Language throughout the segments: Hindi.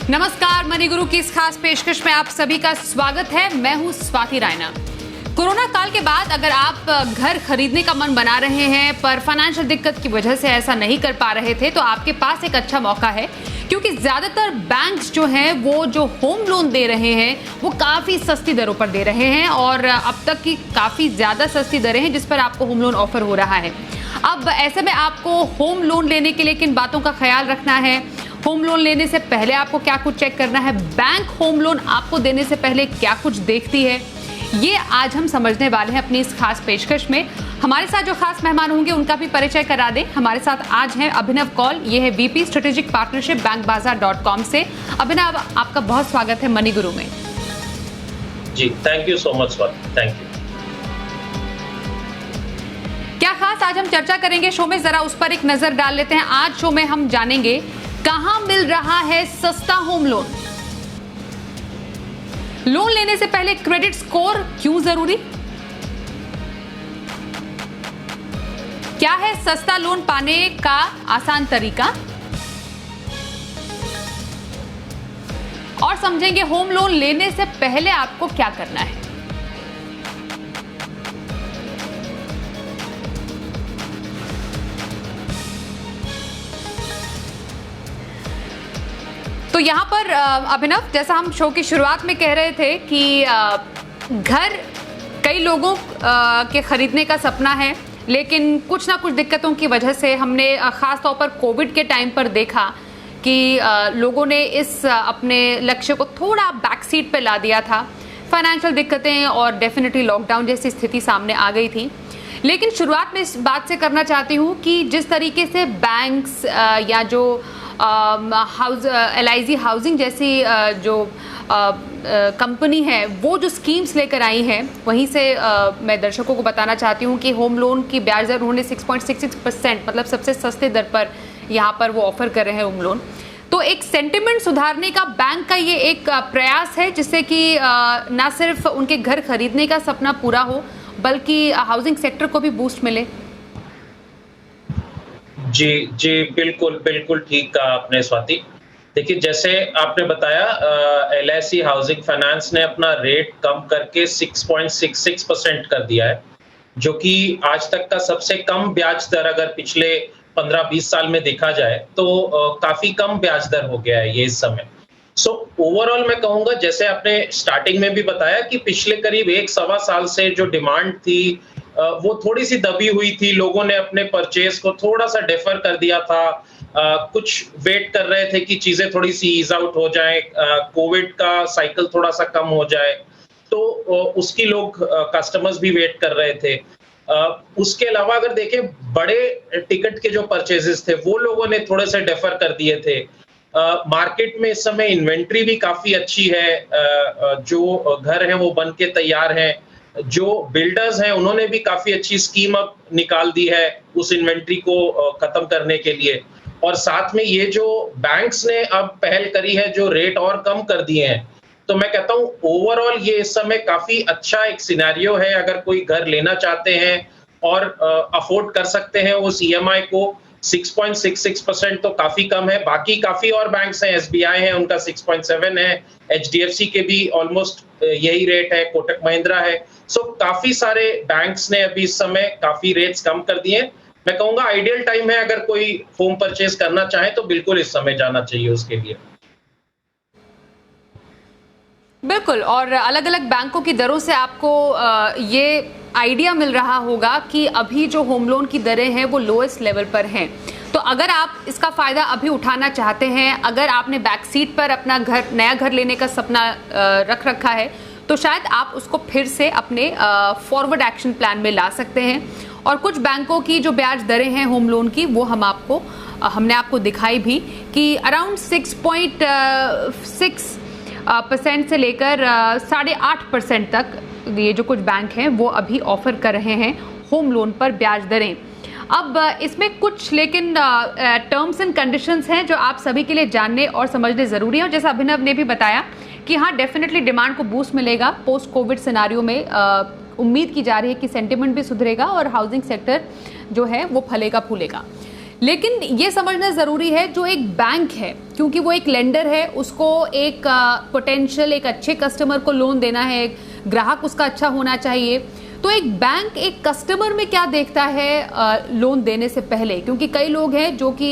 नमस्कार, मनी गुरु की इस खास पेशकश में आप सभी का स्वागत है। मैं हूं स्वाति रायना। कोरोना काल के बाद अगर आप घर खरीदने का मन बना रहे हैं पर फाइनेंशियल दिक्कत की वजह से ऐसा नहीं कर पा रहे थे, तो आपके पास एक अच्छा मौका है, क्योंकि ज्यादातर बैंक्स जो हैं वो जो होम लोन दे रहे हैं वो काफी सस्ती दरों पर दे रहे हैं और अब तक की काफी ज्यादा सस्ती दरें हैं जिस पर आपको होम लोन ऑफर हो रहा है। अब ऐसे में आपको होम लोन लेने के लिए किन बातों का ख्याल रखना है, होम लोन लेने से पहले आपको क्या कुछ चेक करना है, बैंक होम लोन आपको देने से पहले क्या कुछ देखती है, ये आज हम समझने वाले हैं अपनी इस खास पेशकश में। हमारे साथ जो खास मेहमान होंगे उनका भी परिचय करा दें। हमारे साथ आज हैं अभिनव कौल, ये है वीपी स्ट्रेटेजिक पार्टनरशिप bankbazaar.com से। अभिनव, आपका बहुत स्वागत है मनी गुरु में। जी, thank you so much, thank you. क्या खास आज हम चर्चा करेंगे शो में, जरा उस पर एक नजर डाल लेते हैं। आज शो में हम जानेंगे कहां मिल रहा है सस्ता होम लोन, लोन लेने से पहले क्रेडिट स्कोर क्यों जरूरी, क्या है सस्ता लोन पाने का आसान तरीका, और समझेंगे होम लोन लेने से पहले आपको क्या करना है। तो यहाँ पर अभिनव, जैसा हम शो की शुरुआत में कह रहे थे कि घर कई लोगों के खरीदने का सपना है, लेकिन कुछ ना कुछ दिक्कतों की वजह से हमने ख़ास तौर पर कोविड के टाइम पर देखा कि लोगों ने इस अपने लक्ष्य को थोड़ा बैक सीट पे ला दिया था। फाइनेंशियल दिक्कतें और डेफिनेटली लॉकडाउन जैसी स्थिति सामने आ गई थी। लेकिन शुरुआत में इस बात से करना चाहती हूँ कि जिस तरीके से बैंक्स या जो LIC हाउसिंग जैसी जो कंपनी है वो जो स्कीम्स लेकर आई हैं, वहीं से मैं दर्शकों को बताना चाहती हूँ कि होम लोन की ब्याज दर उन्होंने 6.66% मतलब सबसे सस्ते दर पर यहाँ पर वो ऑफर कर रहे हैं होम लोन। तो एक सेंटिमेंट सुधारने का बैंक का ये एक प्रयास है जिससे कि ना सिर्फ उनके घर खरीदने का सपना पूरा हो बल्कि हाउसिंग सेक्टर को भी बूस्ट मिले। जी, बिल्कुल बिल्कुल ठीक कहा आपने स्वाति। देखिए, जैसे आपने बताया LIC हाउसिंग फाइनेंस ने अपना रेट कम करके 6.66% कर दिया है, जो कि आज तक का सबसे कम ब्याज दर अगर पिछले 15-20 साल में देखा जाए तो काफी कम ब्याज दर हो गया है ये इस समय। ओवरऑल मैं कहूंगा, जैसे आपने स्टार्टिंग में भी बताया कि पिछले करीब 1-1.25 साल से जो डिमांड थी वो थोड़ी सी दबी हुई थी। लोगों ने अपने परचेज को थोड़ा सा डेफर कर दिया था, कुछ वेट कर रहे थे कि चीजें थोड़ी सी ईज आउट हो जाए, कोविड का साइकिल थोड़ा सा कम हो जाए, तो उसकी लोग कस्टमर्स भी वेट कर रहे थे। उसके अलावा अगर देखें, बड़े टिकट के जो परचेजेस थे वो लोगों ने थोड़े से डेफर कर दिए थे। मार्केट में इस समय इन्वेंट्री भी काफी अच्छी है, जो घर है वो बन के तैयार है, जो बिल्डर्स हैं उन्होंने भी काफी अच्छी स्कीम अब निकाल दी है उस इन्वेंट्री को खत्म करने के लिए। और साथ में ये जो बैंक्स ने अब पहल करी है, जो रेट और कम कर दिए हैं, तो मैं कहता हूँ ओवरऑल ये इस समय काफी अच्छा एक सिनेरियो है। अगर कोई घर लेना चाहते हैं और अफोर्ड कर सकते हैं उस EMI को, 6.66% तो काफी कम है। बाकी काफी और बैंक्स हैं, SBI है, उनका 6.7 है, HDFC के भी ऑलमोस्ट यही रेट है, कोटक महिंद्रा है। काफी सारे बैंक्स ने अभी इस समय काफी रेट्स कम कर दिए। मैं कहूंगा आइडियल टाइम है, अगर कोई होम परचेज करना चाहे तो बिल्कुल इस समय जाना चाहिए उसके लिए। बिल्कुल, और अलग अलग बैंकों की दरों से आपको ये आइडिया मिल रहा होगा कि अभी जो होम लोन की दरें हैं वो लोएस्ट लेवल पर हैं। तो अगर आप इसका फ़ायदा अभी उठाना चाहते हैं, अगर आपने बैक सीट पर अपना नया घर लेने का सपना रख रखा है, तो शायद आप उसको फिर से अपने फॉरवर्ड एक्शन प्लान में ला सकते हैं। और कुछ बैंकों की जो ब्याज दरें हैं होम लोन की वो हमने आपको दिखाई भी कि अराउंड 6.6% से लेकर 8.5% तक ये जो कुछ बैंक हैं वो अभी ऑफर कर रहे हैं होम लोन पर ब्याज दरें। अब इसमें कुछ लेकिन टर्म्स एंड कंडीशंस हैं जो आप सभी के लिए जानने और समझने ज़रूरी है। और जैसा अभिनव ने भी बताया कि हाँ, डेफिनेटली डिमांड को बूस्ट मिलेगा पोस्ट कोविड सिनारियो में। उम्मीद की जा रही है कि सेंटिमेंट भी सुधरेगा और हाउसिंग सेक्टर जो है वो फलेगा फूलेगा। लेकिन ये समझना ज़रूरी है जो एक बैंक है, क्योंकि वो एक लेंडर है, उसको एक पोटेंशियल एक अच्छे कस्टमर को लोन देना है, एक ग्राहक उसका अच्छा होना चाहिए। तो एक बैंक एक कस्टमर में क्या देखता है लोन देने से पहले? क्योंकि कई लोग हैं जो कि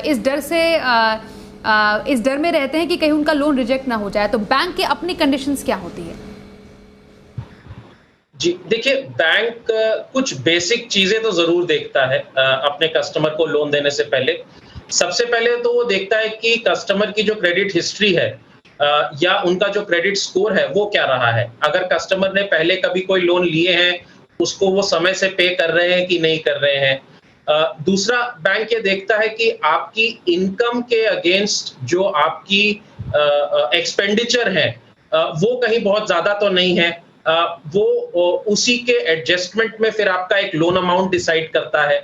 इस डर में रहते हैं कि कहीं उनका लोन रिजेक्ट ना हो जाए। तो बैंक के अपनी कंडीशंस क्या होती है? जी देखिए, बैंक कुछ बेसिक चीजें तो जरूर देखता है अपने कस्टमर को लोन देने से पहले। सबसे पहले तो वो देखता है कि कस्टमर की जो क्रेडिट हिस्ट्री है या उनका जो क्रेडिट स्कोर है वो क्या रहा है। अगर कस्टमर ने पहले कभी कोई लोन लिए हैं, उसको वो समय से पे कर रहे हैं कि नहीं कर रहे हैं। दूसरा, बैंक ये देखता है कि आपकी इनकम के अगेंस्ट जो आपकी एक्सपेंडिचर है वो कहीं बहुत ज्यादा तो नहीं है। वो उसी के एडजस्टमेंट में फिर आपका एक लोन अमाउंट डिसाइड करता है।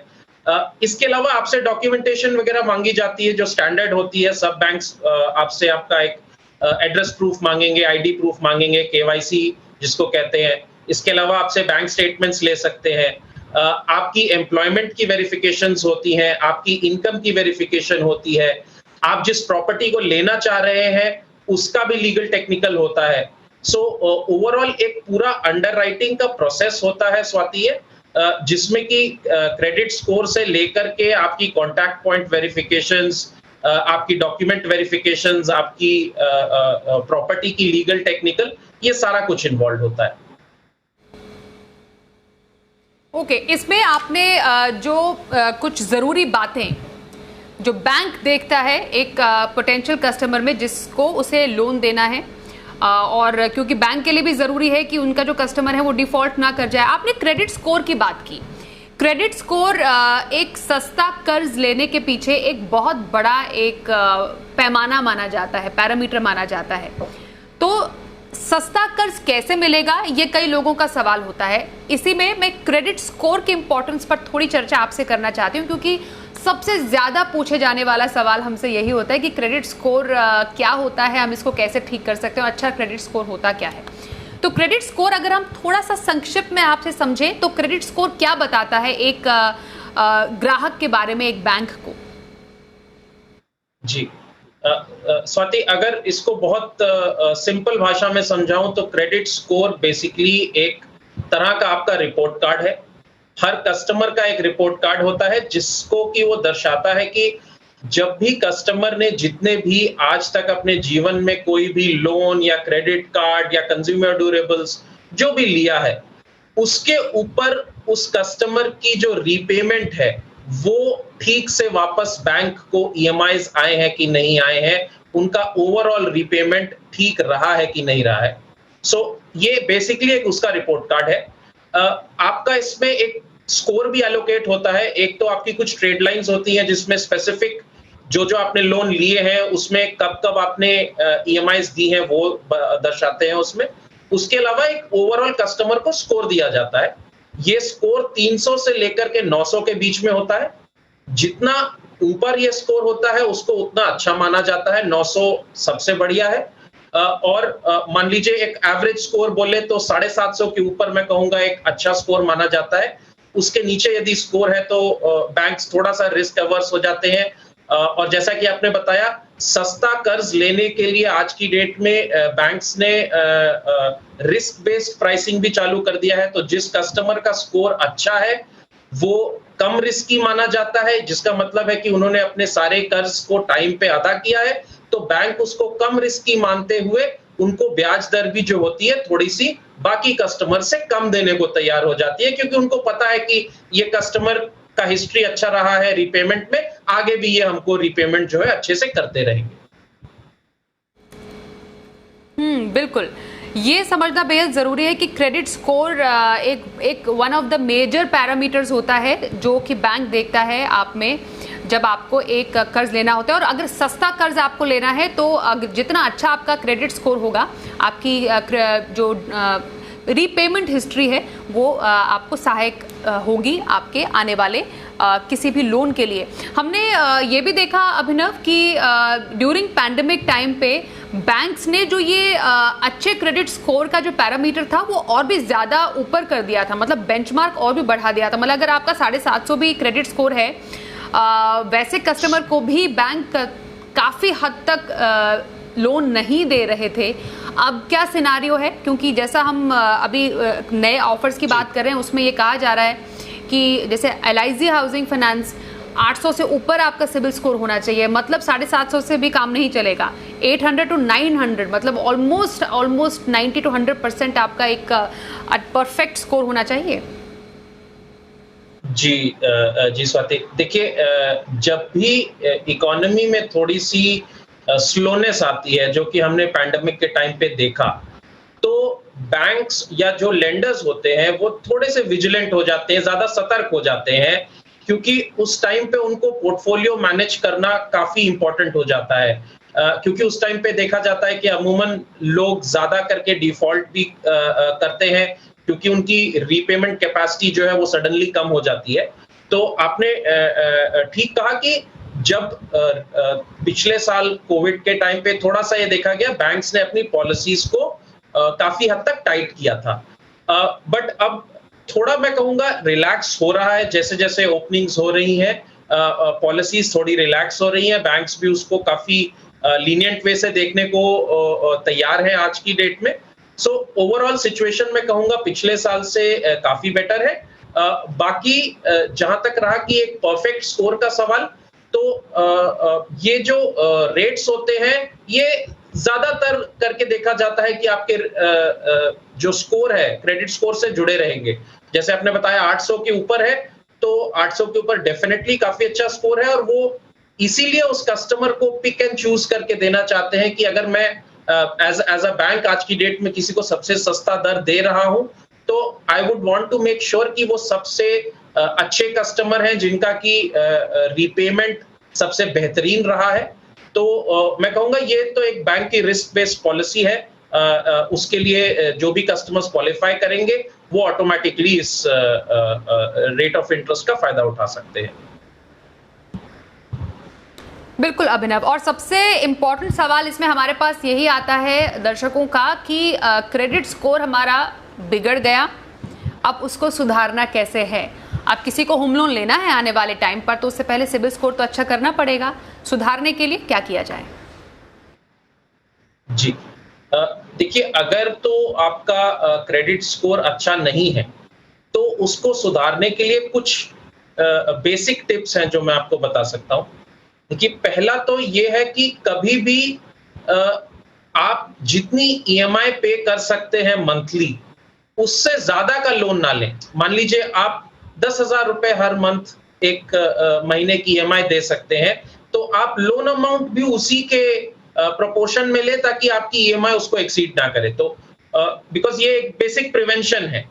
इसके अलावा आपसे डॉक्यूमेंटेशन वगैरह मांगी जाती है जो स्टैंडर्ड होती है। सब बैंक्स आपसे आपका एक एड्रेस प्रूफ मांगेंगे, आईडी प्रूफ मांगेंगे, केवाईसी जिसको कहते हैं। इसके अलावा आपसे बैंक स्टेटमेंट्स ले सकते हैं। आपकी एम्प्लॉयमेंट की वेरिफिकेशंस होती हैं, आपकी इनकम की वेरिफिकेशन होती है, आप जिस प्रॉपर्टी को लेना चाह रहे हैं उसका भी लीगल टेक्निकल होता है। सो ओवरऑल एक पूरा अंडरराइटिंग का प्रोसेस होता है स्वाति, जिसमें कि क्रेडिट स्कोर से लेकर के आपकी कॉन्टैक्ट पॉइंट वेरिफिकेशंस, आपकी डॉक्यूमेंट वेरिफिकेशंस, आपकी प्रॉपर्टी की लीगल टेक्निकल, ये सारा कुछ इन्वॉल्व होता है। ओके, इसमें आपने जो कुछ ज़रूरी बातें जो बैंक देखता है एक पोटेंशियल कस्टमर में जिसको उसे लोन देना है, और क्योंकि बैंक के लिए भी ज़रूरी है कि उनका जो कस्टमर है वो डिफ़ॉल्ट ना कर जाए। आपने क्रेडिट स्कोर की बात की। क्रेडिट स्कोर एक सस्ता कर्ज लेने के पीछे एक बहुत बड़ा एक पैमाना माना जाता है, पैरामीटर माना जाता है। तो सस्ता कर्ज कैसे मिलेगा, ये कई लोगों का सवाल होता है। इसी में मैं क्रेडिट स्कोर के इंपॉर्टेंस पर थोड़ी चर्चा आपसे करना चाहती हूँ, क्योंकि सबसे ज़्यादा पूछे जाने वाला सवाल हमसे यही होता है कि क्रेडिट स्कोर क्या होता है, हम इसको कैसे ठीक कर सकते हैं, अच्छा क्रेडिट स्कोर होता क्या है। तो क्रेडिट स्कोर अगर हम थोड़ा सा संक्षिप्त में आपसे समझें तो क्रेडिट स्कोर क्या बताता है एक ग्राहक के बारे में, एक बैंक को? जी स्वाति, अगर इसको बहुत सिंपल भाषा में समझाऊं तो क्रेडिट स्कोर बेसिकली एक तरह का आपका रिपोर्ट कार्ड है। हर कस्टमर का एक रिपोर्ट कार्ड होता है जिसको कि वो दर्शाता है कि जब भी कस्टमर ने जितने भी आज तक अपने जीवन में कोई भी लोन या क्रेडिट कार्ड या कंज्यूमर ड्यूरेबल्स जो भी लिया है, उसके ऊपर उस कस्टमर की जो रीपेमेंट है वो ठीक से वापस बैंक को ईएमआईज आए हैं कि नहीं आए हैं, उनका ओवरऑल रीपेमेंट ठीक रहा है कि नहीं रहा है। सो ये बेसिकली एक उसका रिपोर्ट कार्ड है। आपका इसमें एक स्कोर भी एलोकेट होता है। एक तो आपकी कुछ ट्रेड लाइंस होती हैं जिसमें स्पेसिफिक जो जो आपने लोन लिए हैं उसमें कब कब आपने ईएमआईज दी हैं वो दर्शाते हैं उसमें। उसके अलावा एक ओवरऑल कस्टमर को स्कोर दिया जाता है। ये स्कोर 300 से लेकर के 900 के बीच में होता है। जितना ऊपर ये स्कोर होता है उसको उतना अच्छा माना जाता है। 900 सबसे बढ़िया है। और मान लीजिए एक एवरेज स्कोर बोले तो 750 के ऊपर मैं कहूंगा एक अच्छा स्कोर माना जाता है। उसके नीचे यदि स्कोर है तो बैंक्स थोड़ा सा रिस्क अवर्स हो जाते हैं। और जैसा कि आपने बताया, सस्ता कर्ज लेने के लिए आज की डेट में बैंक्स ने रिस्क बेस्ड प्राइसिंग भी चालू कर दिया है। तो जिस कस्टमर का स्कोर अच्छा है वो कम रिस्की माना जाता है, जिसका मतलब है कि उन्होंने अपने सारे कर्ज को टाइम पे अदा किया है, तो बैंक उसको कम रिस्की मानते हुए उनको ब्याज दर भी जो होती है थोड़ी सी बाकी कस्टमर से कम देने को तैयार हो जाती है, क्योंकि उनको पता है कि ये कस्टमर का हिस्ट्री अच्छा रहा है रीपेमेंट में, आगे भी ये हमको रीपेमेंट जो है अच्छे से करते रहेंगे। बिल्कुल, ये समझना बेहद ज़रूरी है कि क्रेडिट स्कोर एक one of the major parameters होता है जो कि बैंक देखता है आप में जब आपको एक कर्ज लेना होता है। और अगर सस्ता कर्ज आपको लेना है तो जितना अच्छा आपका क्रेडिट स्कोर होगा, आपकी जो रीपेमेंट हिस्ट्री है वो आपको सहायक होगी आपके आने वाले किसी भी लोन के लिए। हमने ये भी देखा अभिनव कि ड्यूरिंग पैंडेमिक टाइम पे बैंक्स ने जो ये अच्छे क्रेडिट स्कोर का जो पैरामीटर था वो और भी ज़्यादा ऊपर कर दिया था, मतलब बेंचमार्क और भी बढ़ा दिया था। मतलब अगर आपका 750 भी क्रेडिट स्कोर है वैसे कस्टमर को भी बैंक काफ़ी हद तक लोन नहीं दे रहे थे। अब क्या सिनारियो है, क्योंकि जैसा हम अभी नए ऑफर्स की बात कर रहे हैं उसमें ये कहा जा रहा है कि जैसे LIC हाउसिंग फाइनेंस 800 से ऊपर आपका सिबिल स्कोर होना चाहिए, मतलब 750 से भी काम नहीं चलेगा। 800 to 900 मतलब ऑलमोस्ट 90 to 100% आपका एक परफेक्ट स्कोर होना चाहिए। जी स्वाति, देखिए जब भी इकोनॉमी में थोड़ी सी स्लोनेस आती है, जो कि हमने पैंडेमिक के टाइम पे देखा, तो बैंक्स या जो लेंडर्स होते हैं वो थोड़े से विजिलेंट हो जाते हैं, ज्यादा सतर्क हो जाते हैं, क्योंकि उस टाइम पे उनको पोर्टफोलियो मैनेज करना काफी इंपॉर्टेंट हो जाता है। क्योंकि उस टाइम पे देखा जाता है कि अमूमन लोग ज्यादा करके डिफॉल्ट भी करते हैं, क्योंकि उनकी रीपेमेंट कैपेसिटी जो है वो सडनली कम हो जाती है। तो आपने ठीक कहा कि जब पिछले साल कोविड के टाइम पे थोड़ा सा ये देखा गया, बैंक्स ने अपनी पॉलिसीज को काफी हद तक टाइट किया था, बट अब थोड़ा मैं कहूंगा रिलैक्स हो रहा है। जैसे जैसे ओपनिंग्स हो रही हैं, पॉलिसीज थोड़ी रिलैक्स हो रही हैं, बैंक्स भी उसको काफी लीनियंट वे से देखने को तैयार है आज की डेट में। सो ओवरऑल सिचुएशन में कहूंगा पिछले साल से काफी बेटर है। बाकी जहां तक रहा कि एक परफेक्ट स्कोर का सवाल, तो ये जो रेट्स होते हैं ये ज्यादातर करके देखा जाता है कि आपके जो स्कोर है क्रेडिट स्कोर से जुड़े रहेंगे। जैसे आपने बताया 800 के ऊपर है, तो 800 के ऊपर डेफिनेटली काफी अच्छा स्कोर है, और वो इसीलिए उस कस्टमर को पिक एंड चूज करके देना चाहते हैं कि अगर मैं एज अ बैंक आज की डेट में किसी को सबसे सस्ता दर दे रहा हूं, तो I would want to make sure कि वो सबसे अच्छे कस्टमर हैं जिनका की रीपेमेंट सबसे बेहतरीन रहा है। तो मैं कहूंगा ये तो एक बैंक की रिस्क बेस्ड पॉलिसी है। उसके लिए जो भी कस्टमर्स क्वालिफाई करेंगे वो ऑटोमेटिकली इस रेट ऑफ इंटरेस्ट का फायदा उठा सकते हैं। बिल्कुल अभिनव, और सबसे इम्पोर्टेंट सवाल इसमें हमारे पास यही आता है दर्शकों का कि क्रेडिट स्कोर हमारा बिगड़ गया, अब उसको सुधारना कैसे है। अब किसी को होम लोन लेना है आने वाले टाइम पर, तो उससे पहले सिबिल स्कोर तो अच्छा करना पड़ेगा। सुधारने के लिए क्या किया जाए? जी देखिए, अगर तो आपका क्रेडिट स्कोर अच्छा नहीं है, तो उसको सुधारने के लिए कुछ बेसिक टिप्स हैं जो मैं आपको बता सकता हूं। देखिए, पहला तो ये है कि कभी भी आप जितनी EMI पे कर सकते हैं मंथली, उससे ज्यादा का लोन ना लें। मान लीजिए आप 10,000 रुपए हर मंथ एक महीने की EMI दे सकते हैं, तो आप लोन अमाउंट भी उसी के प्रोपोर्शन में ले, ताकि आपकी EMI उसको एक्सीड ना करे। तो बिकॉज ये एक बेसिक प्रिवेंशन है।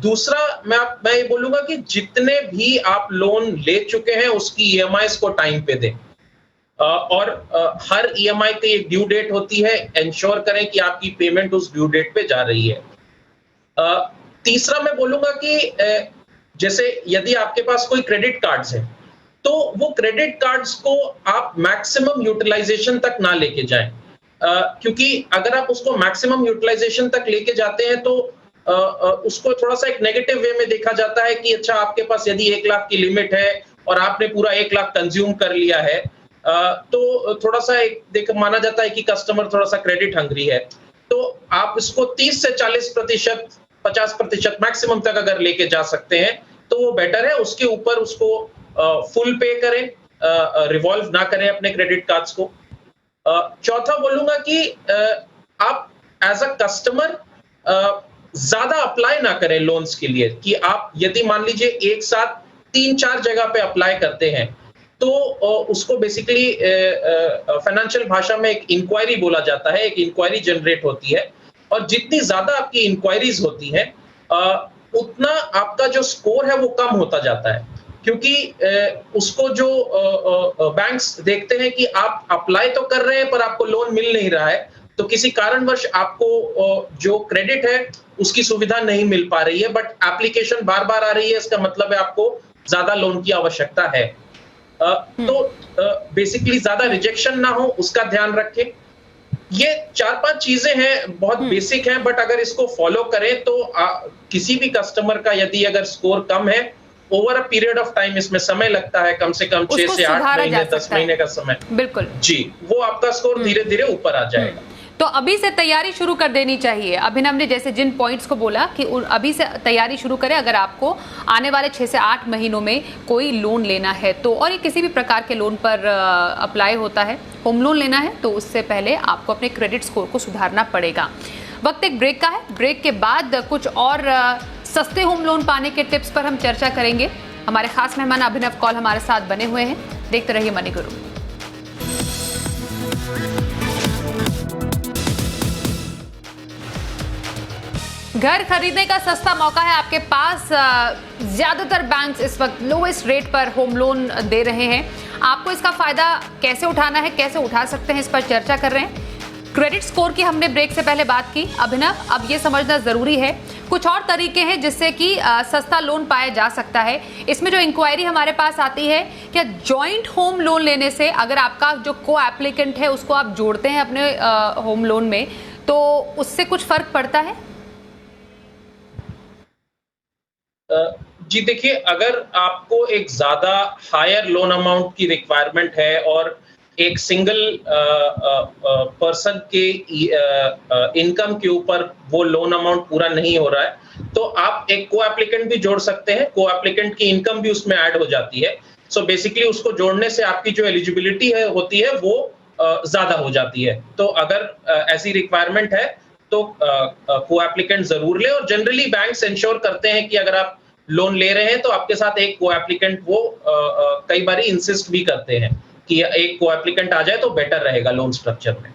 दूसरा मैं ये बोलूंगा कि जितने भी आप लोन ले चुके हैं उसकी EMIs को टाइम पे दें, और हर EMI की एक ड्यू डेट होती है, इंश्योर करें कि आपकी पेमेंट उस ड्यू डेट पे जा रही है। तीसरा मैं बोलूंगा कि जैसे यदि आपके पास कोई क्रेडिट कार्ड्स है, तो वो क्रेडिट कार्ड्स को आप मैक्सिमम यूटिलाइजेशन तक ना लेके जाएं, क्योंकि अगर आप उसको मैक्सिमम यूटिलाइजेशन तक लेके जाते हैं तो उसको थोड़ा सा एक नेगेटिव वे में देखा जाता है कि अच्छा, आपके पास यदि 1 लाख की लिमिट है और आपने पूरा 1 लाख कंज्यूम कर लिया है, तो थोड़ा सा एक माना जाता है कि कस्टमर थोड़ा सा क्रेडिट हंग्री है। तो आप इसको 30 से 40%, 50% मैक्सिमम तक अगर लेके जा सकते हैं तो वो बेटर है। उसके ऊपर उसको फुल पे करें, रिवॉल्व ना करें अपने क्रेडिट कार्ड्स को। चौथा बोलूंगा कि आप एज अ कस्टमर ज्यादा अप्लाई ना करें लोन्स के लिए, कि आप यदि मान लीजिए एक साथ 3-4 जगह पे अप्लाई करते हैं, तो उसको बेसिकली फाइनेंशियल भाषा में एक इंक्वायरी बोला जाता है, एक इंक्वायरी जनरेट होती है, और जितनी ज्यादा आपकी इंक्वायरीज होती हैं, उतना आपका जो स्कोर है वो कम होता जाता है, क्योंकि उसको जो बैंक्स देखते हैं कि आप अप्लाई तो कर रहे हैं पर आपको लोन मिल नहीं रहा है, तो किसी कारणवश आपको जो क्रेडिट है उसकी सुविधा नहीं मिल पा रही है, बट एप्लीकेशन बार बार आ रही है, इसका मतलब है आपको ज्यादा लोन की आवश्यकता है। तो बेसिकली ज्यादा रिजेक्शन ना हो उसका ध्यान रखें। ये 4-5 चीजें हैं, बहुत बेसिक हैं, बट अगर इसको फॉलो करें तो किसी भी कस्टमर का यदि अगर स्कोर कम है over a period of time इसमें समय लगता है, कम से कम 6 उसको से 8 सुधारा जा महीने, 10 सकता है। महीने का समय। बिल्कुल। जी, वो आपका स्कोर धीरे धीरे ऊपर आ जाएगा। तो अभी से तैयारी शुरू कर देनी चाहिए। अभिनव ने जैसे जिन पॉइंट्स को बोला कि अभी से तैयारी शुरू करें अगर आपको आने वाले 6 से 8 महीनों में कोई लोन लेना है तो, और ये किसी भी प्रकार के लोन पर अप्लाई होता है, होम लोन लेना है तो उससे पहले आपको अपने क्रेडिट स्कोर को सुधारना पड़ेगा। वक्त एक ब्रेक का है, ब्रेक के बाद कुछ और सस्ते होम लोन पाने के टिप्स पर हम चर्चा करेंगे। हमारे खास मेहमान अभिनव कौल हमारे साथ बने हुए हैं। देखते रहिए मनी गुरु। घर खरीदने का सस्ता मौका है आपके पास। ज्यादातर बैंक्स इस वक्त लोएस्ट रेट पर होम लोन दे रहे हैं। आपको इसका फायदा कैसे उठाना है, कैसे उठा सकते हैं, इस पर चर्चा कर रहे हैं। क्रेडिट स्कोर की हमने ब्रेक से पहले बात की। अभिनव, अब ये समझना जरूरी है कुछ और तरीके हैं जिससे कि सस्ता लोन पाया जा सकता है। इसमें जो इंक्वायरी हमारे पास आती है, क्या जॉइंट होम लोन लेने से अगर आपका जो को एप्लीकेंट है उसको आप जोड़ते हैं अपने होम लोन में तो उससे कुछ फर्क पड़ता है? जी देखिए, अगर आपको एक ज्यादा हायर लोन अमाउंट की रिक्वायरमेंट है और एक सिंगल पर्सन के इनकम के ऊपर वो लोन अमाउंट पूरा नहीं हो रहा है तो आप एक को एप्लीकेंट भी जोड़ सकते हैं। को एप्लीकेंट की इनकम भी उसमें ऐड हो जाती है। सो बेसिकली उसको जोड़ने से आपकी जो एलिजिबिलिटी है होती है वो ज्यादा हो जाती है। तो अगर ऐसी रिक्वायरमेंट है तो को एप्लीकेंट जरूर ले। और जनरली बैंक्स इंश्योर करते हैं कि अगर आप लोन ले रहे हैं तो आपके साथ एक को एप्लीकेंट वो कई बार इंसिस्ट भी करते हैं कि एक को एप्लीकेंट आ जाए तो बेटर रहेगा लोन स्ट्रक्चर में।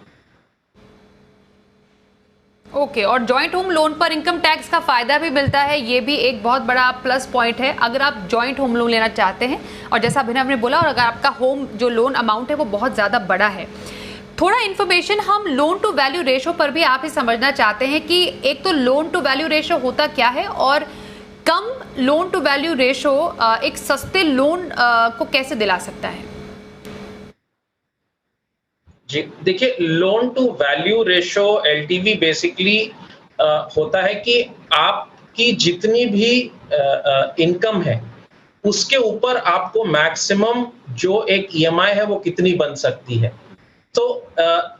ओके, और जॉइंट होम लोन पर इनकम टैक्स का फायदा भी मिलता है, ये भी एक बहुत बड़ा प्लस पॉइंट है अगर आप जॉइंट होम लोन लेना चाहते हैं। और जैसा अभिनव ने बोला, और अगर आपका होम जो लोन अमाउंट है वो बहुत ज्यादा बड़ा है। थोड़ा इन्फॉर्मेशन हम लोन टू वैल्यू रेशो पर भी आप ही समझना चाहते हैं कि एक तो लोन टू वैल्यू रेशो होता क्या है और कम लोन टू वैल्यू रेशो एक सस्ते लोन को कैसे दिला सकता है? जी देखिए, loan to value ratio LTV basically होता है कि आपकी जितनी भी इनकम है उसके ऊपर आपको मैक्सिमम जो एक ईएमआई है वो कितनी बन सकती है। तो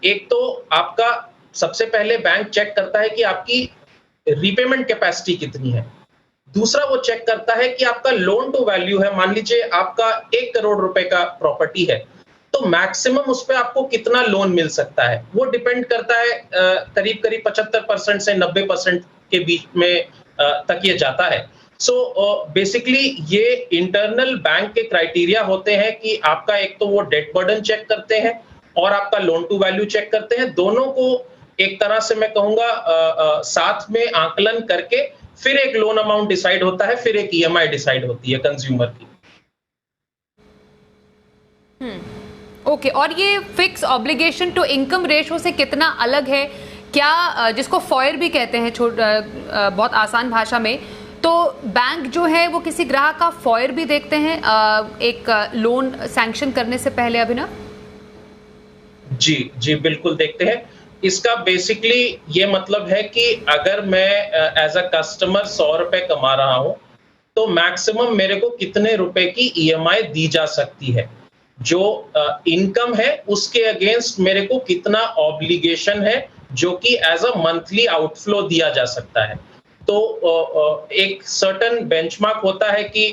एक तो आपका सबसे पहले बैंक चेक करता है कि आपकी रीपेमेंट कैपेसिटी कितनी है। दूसरा वो चेक करता है कि आपका लोन टू वैल्यू है। मान लीजिए आपका 1 करोड़ रुपए का प्रॉपर्टी है तो मैक्सिमम उस पे आपको कितना लोन मिल सकता है वो डिपेंड करता है करीब करीब 75% से 90% के बीच में तक ये जाता है। सो बेसिकली ये इंटरनल बैंक के क्राइटेरिया होते हैं कि आपका एक तो वो डेट बर्डन चेक करते हैं और आपका लोन टू वैल्यू चेक करते हैं। दोनों को एक तरह से मैं कहूंगा साथ में आकलन करके फिर एक लोन अमाउंट डिसाइड होता है, फिर एक ईएमआई डिसाइड होती है कंज्यूमर की। ओके, और ये fix obligation to income ratio से कितना अलग है? क्या जिसको फॉयर भी कहते हैं बहुत आसान भाषा में, तो बैंक जो है वो किसी ग्राहक का फॉयर भी देखते हैं एक लोन सैंक्शन करने से पहले? अभिनव जी बिल्कुल देखते हैं। इसका बेसिकली ये मतलब है कि अगर मैं एज अ कस्टमर 100 रुपए कमा रहा हूं तो मैक्सिमम मेरे को कितने रुपए की ईएमआई दी जा सकती है। जो इनकम है उसके अगेंस्ट मेरे को कितना ऑब्लिगेशन है जो कि एज अ मंथली आउटफ्लो दिया जा सकता है। तो एक सर्टेन बेंचमार्क होता है कि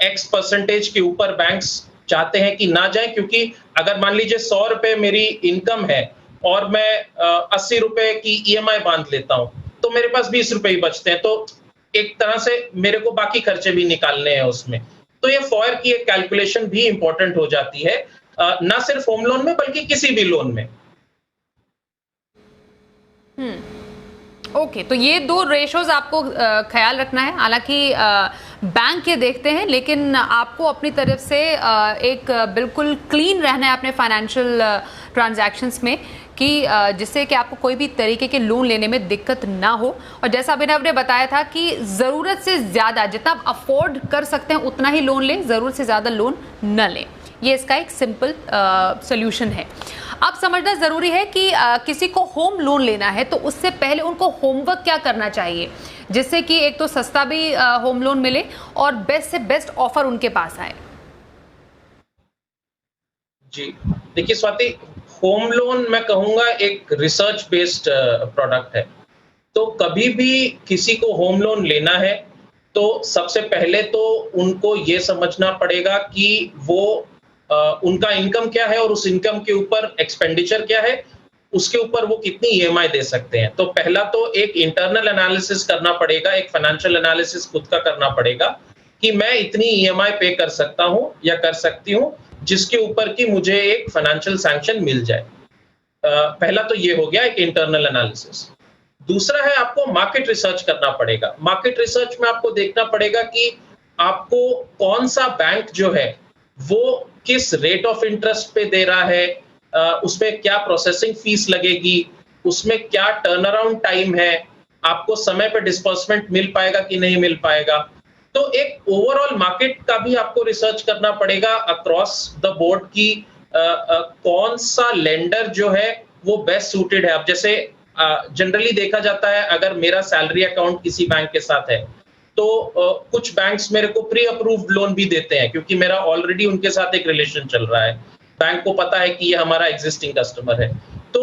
एक्स परसेंटेज के ऊपर बैंक्स चाहते हैं कि ना जाए, क्योंकि अगर मान लीजिए 100 रुपए मेरी इनकम है और मैं 80 रुपए की ईएमआई बांध लेता हूं तो मेरे पास 20 रुपए ही बचते हैं। तो एक तरह से मेरे को बाकी खर्चे भी निकालने हैं उसमें। तो ये फॉयर की एक कैलकुलेशन भी इंपॉर्टेंट हो जाती है, ना सिर्फ होम लोन में बल्कि किसी भी लोन में। ओके, तो ये दो रेशोज आपको ख्याल रखना है। हालांकि बैंक ये देखते हैं लेकिन आपको अपनी तरफ से एक बिल्कुल क्लीन रहना है अपने फाइनेंशियल ट्रांजैक्शंस में कि जिससे कि आपको कोई भी तरीके के लोन लेने में दिक्कत ना हो। और जैसा अभिनव ने बताया था कि ज़रूरत से ज़्यादा जितना आप अफोर्ड कर सकते हैं उतना ही लोन लें, ज़रूरत से ज़्यादा लोन न लें। ये इसका एक सिंपल सोल्यूशन है। अब समझना ज़रूरी है कि किसी को होम लोन लेना है तो उससे पहले उनको होमवर्क क्या करना चाहिए, जिससे कि एक तो सस्ता भी होम लोन मिले और बेस्ट से बेस्ट ऑफर उनके पास आए। जी, देखिए स्वाति, होम लोन मैं कहूँगा एक रिसर्च बेस्ड प्रोडक्ट है। तो कभी भी किसी को होम लोन लेना है, तो सबसे पहले तो उनको ये समझना पड़ेगा कि वो उनका इनकम क्या है और उस इनकम के ऊपर एक्सपेंडिचर क्या है, उसके ऊपर वो कितनी ईएमआई दे सकते हैं। तो पहला तो एक इंटरनल एनालिसिस करना पड़ेगा, एक फाइनेंशियल एनालिसिस खुद का करना पड़ेगा कि मैं इतनी ईएमआई पे कर सकता हूँ या कर सकती हूँ, जिसके ऊपर कि मुझे एक फाइनेंशियल सैंक्शन मिल जाए। पहला तो ये हो गया एक इंटरनल एनालिसिस। दूसरा है आपको मार्केट रिसर्च करना पड़ेगा। मार्केट रिसर्च में आपको देखना पड़ेगा कि आपको कौन सा बैंक जो है वो किस रेट ऑफ इंटरेस्ट पे दे रहा है, उसमें क्या प्रोसेसिंग फीस लगेगी, उसमें क्या टर्न अराउंड टाइम है, आपको समय पे डिस्बर्समेंट मिल पाएगा कि नहीं मिल पाएगा। तो एक ओवरऑल मार्केट का भी आपको रिसर्च करना पड़ेगा अक्रॉस द बोर्ड की कौन सा लेंडर जो है वो बेस्ट सूटेड है। अब जैसे जनरली देखा जाता है, अगर मेरा सैलरी अकाउंट किसी बैंक के साथ है तो कुछ बैंक्स मेरे को प्री अप्रूव्ड लोन भी देते हैं, क्योंकि मेरा ऑलरेडी उनके साथ एक रिलेशन चल रहा है। बैंक को पता है कि ये हमारा एग्जिस्टिंग कस्टमर है। तो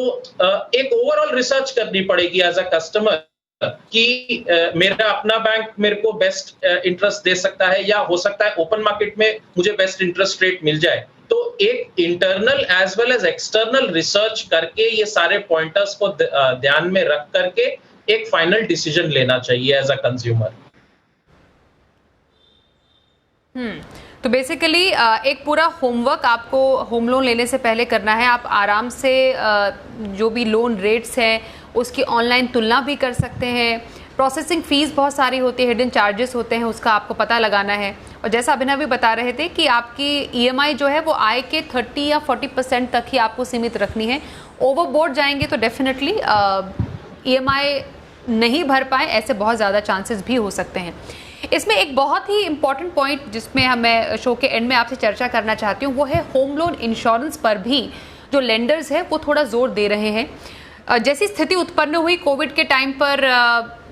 एक ओवरऑल रिसर्च करनी पड़ेगी एज अ कस्टमर कि मेरा अपना बैंक मेरे को बेस्ट इंटरेस्ट दे सकता है, या हो सकता है ओपन मार्केट में मुझे बेस्ट इंटरेस्ट रेट मिल जाए। तो एक internal as well as external research करके ये सारे पॉइंटर्स को ध्यान में रख करके एक फाइनल डिसीजन लेना चाहिए एज अ कंज्यूमर। तो बेसिकली एक पूरा होमवर्क आपको होम लोन लेने से पहले करना है। आप आराम से जो भी लोन रेट्स हैं उसकी ऑनलाइन तुलना भी कर सकते हैं। प्रोसेसिंग फ़ीस बहुत सारी होती है, हिडन चार्जेस होते हैं, उसका आपको पता लगाना है। और जैसा अभिनव भी बता रहे थे कि आपकी ईएमआई जो है वो आय के 30 या 40% तक ही आपको सीमित रखनी है। ओवरबोर्ड जाएंगे तो डेफिनेटली ईएमआई नहीं भर पाए, ऐसे बहुत ज़्यादा चांसेस भी हो सकते हैं। इसमें एक बहुत ही इंपॉर्टेंट पॉइंट जिसमें मैं शो के एंड में आपसे चर्चा करना चाहती हूँ वो है होम लोन इंश्योरेंस पर भी जो लेंडर्स हैं वो थोड़ा जोर दे रहे हैं। जैसी स्थिति उत्पन्न हुई कोविड के टाइम पर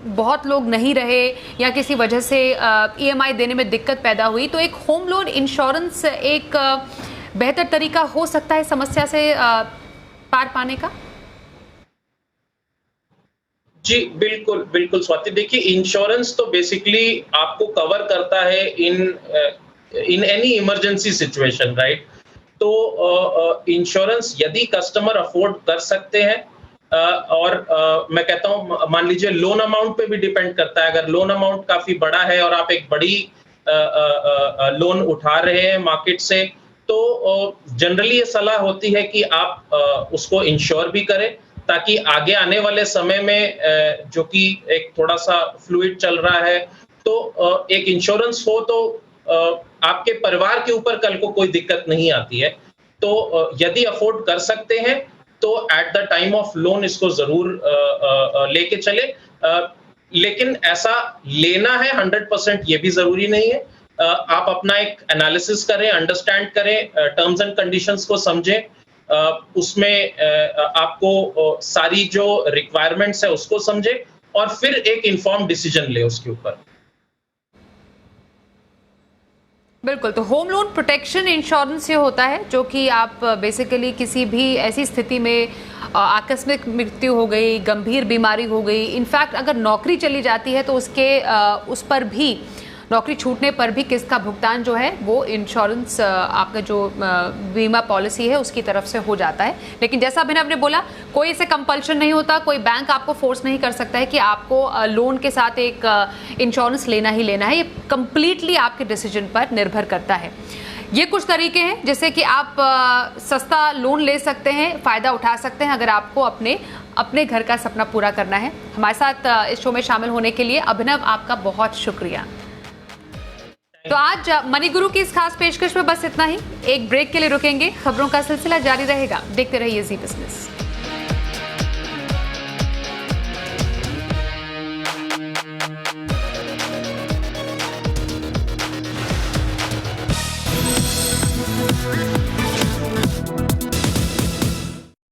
बहुत लोग नहीं रहे या किसी वजह से ईएमआई देने में दिक्कत पैदा हुई, तो एक होम लोन इंश्योरेंस एक बेहतर तरीका हो सकता है समस्या से पार पाने का। जी बिल्कुल बिल्कुल स्वाति, देखिए इंश्योरेंस तो बेसिकली आपको कवर करता है in any emergency situation, right. तो इंश्योरेंस यदि कस्टमर अफोर्ड कर सकते हैं और मैं कहता हूं मान लीजिए लोन अमाउंट पे भी डिपेंड करता है। अगर लोन अमाउंट काफी बड़ा है और आप एक बड़ी लोन उठा रहे हैं मार्केट से, तो जनरली ये सलाह होती है कि आप उसको इंश्योर भी करें, ताकि आगे आने वाले समय में जो कि एक थोड़ा सा फ्लूइड चल रहा है, तो एक इंश्योरेंस हो तो आपके परिवार के ऊपर कल को कोई दिक्कत नहीं आती है। तो यदि अफोर्ड कर सकते हैं तो at the time of loan इसको जरूर लेके चले। लेकिन ऐसा लेना है 100% ये भी जरूरी नहीं है। आप अपना एक एनालिसिस करें, अंडरस्टैंड करें, टर्म्स एंड कंडीशंस को समझें, उसमें आपको सारी जो रिक्वायरमेंट्स है उसको समझे और फिर एक इन्फॉर्म डिसीजन ले उसके ऊपर। बिल्कुल, तो होम लोन प्रोटेक्शन इंश्योरेंस ये होता है जो कि आप बेसिकली किसी भी ऐसी स्थिति में आकस्मिक मृत्यु हो गई, गंभीर बीमारी हो गई, इनफैक्ट अगर नौकरी चली जाती है तो उस पर भी नौकरी छूटने पर भी किस्त का भुगतान जो है वो इंश्योरेंस आपका जो बीमा पॉलिसी है उसकी तरफ से हो जाता है। लेकिन जैसा अभिनव ने बोला, कोई इसे कंपल्शन नहीं होता, कोई बैंक आपको फोर्स नहीं कर सकता है कि आपको लोन के साथ एक इंश्योरेंस लेना ही लेना है। ये कंप्लीटली आपके डिसीजन पर निर्भर करता है। ये कुछ तरीके हैं जिससे कि आप सस्ता लोन ले सकते हैं, फ़ायदा उठा सकते हैं अगर आपको अपने घर का सपना पूरा करना है। हमारे साथ इस शो में शामिल होने के लिए अभिनव आपका बहुत शुक्रिया। तो आज मनी गुरु की इस खास पेशकश में बस इतना ही। एक ब्रेक के लिए रुकेंगे, खबरों का सिलसिला जारी रहेगा। देखते रहिए जी बिजनेस।